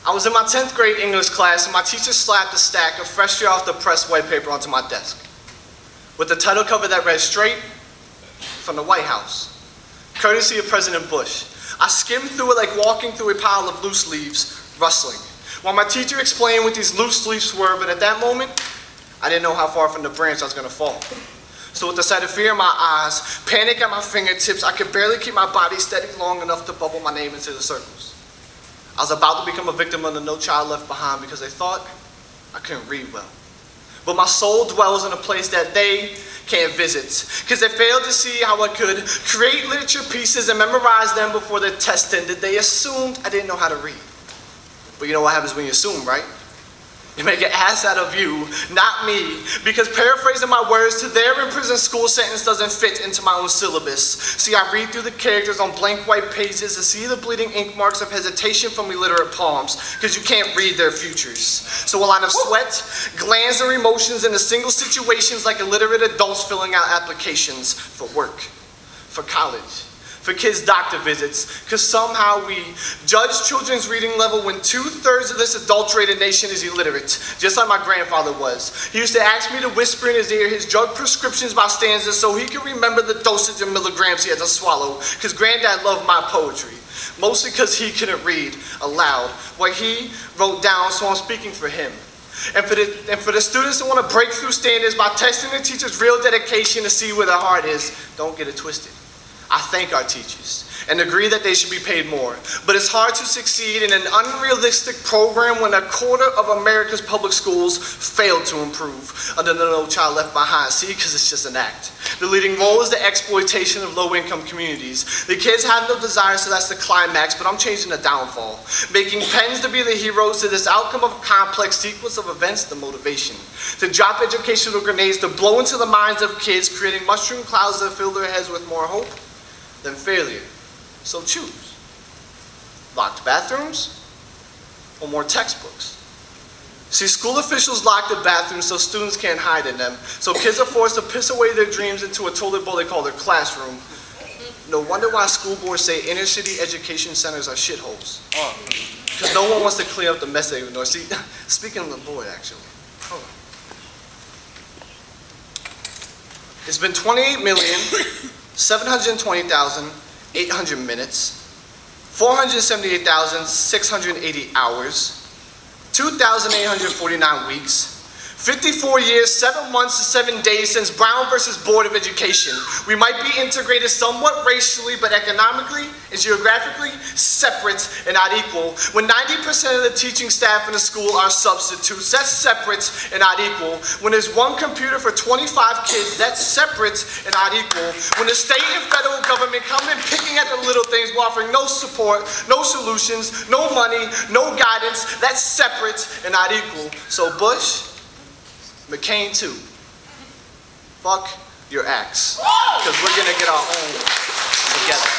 I was in my 10th grade English class and my teacher slapped a stack of freshly off the press white paper onto my desk with the title cover that read straight from the White House, courtesy of President Bush. I skimmed through it like walking through a pile of loose leaves, rustling, while my teacher explained what these loose leaves were, but at that moment, I didn't know how far from the branch I was going to fall. So with the sight of fear in my eyes, panic at my fingertips, I could barely keep my body steady long enough to bubble my name into the circles. I was about to become a victim of the No Child Left Behind because they thought I couldn't read well. But my soul dwells in a place that they can't visit because they failed to see how I could create literature pieces and memorize them before the test ended. They assumed I didn't know how to read. But you know what happens when you assume, right? You make an ass out of you, not me, because paraphrasing my words to their imprisoned school sentence doesn't fit into my own syllabus. See, I read through the characters on blank white pages and see the bleeding ink marks of hesitation from illiterate palms, because you can't read their futures. So a line of sweat, glands, and emotions into single situations like illiterate adults filling out applications for work, for college, for kids' doctor visits, because somehow we judge children's reading level when 2/3 of this adulterated nation is illiterate, just like my grandfather was. He used to ask me to whisper in his ear his drug prescriptions by stanzas so he could remember the dosage of milligrams he had to swallow, because Granddad loved my poetry, mostly because he couldn't read aloud what he wrote down, so I'm speaking for him. And for the students who want to break through standards by testing the teacher's real dedication to see where their heart is, don't get it twisted. I thank our teachers and agree that they should be paid more. But it's hard to succeed in an unrealistic program when 1/4 of America's public schools fail to improve under the No Child Left Behind. See, because it's just an act. The leading role is the exploitation of low-income communities. The kids have no desire, so that's the climax, but I'm changing the downfall. Making pens to be the heroes to this outcome of a complex sequence of events, the motivation. To drop educational grenades to blow into the minds of kids, creating mushroom clouds that fill their heads with more hope than failure. So choose. Locked bathrooms or more textbooks? See, school officials lock the bathrooms so students can't hide in them. So kids are forced to piss away their dreams into a toilet bowl they call their classroom. No wonder why school boards say inner city education centers are shitholes. Because no one wants to clean up the mess they ignore. See, speaking of the board, actually. Hold on. It's been 28,720,800 minutes, 478,680 hours, 2,849 weeks, 54 years, 7 months, and 7 days since Brown versus Board of Education. We might be integrated somewhat racially, but economically and geographically separate and not equal. When 90% of the teaching staff in the school are substitutes, that's separate and not equal. When there's one computer for 25 kids, that's separate and not equal. When the state and federal government come in picking at the little things, while offering no support, no solutions, no money, no guidance, that's separate and not equal. So Bush, McCain too. Fuck your acts. Because we're gonna get our own together.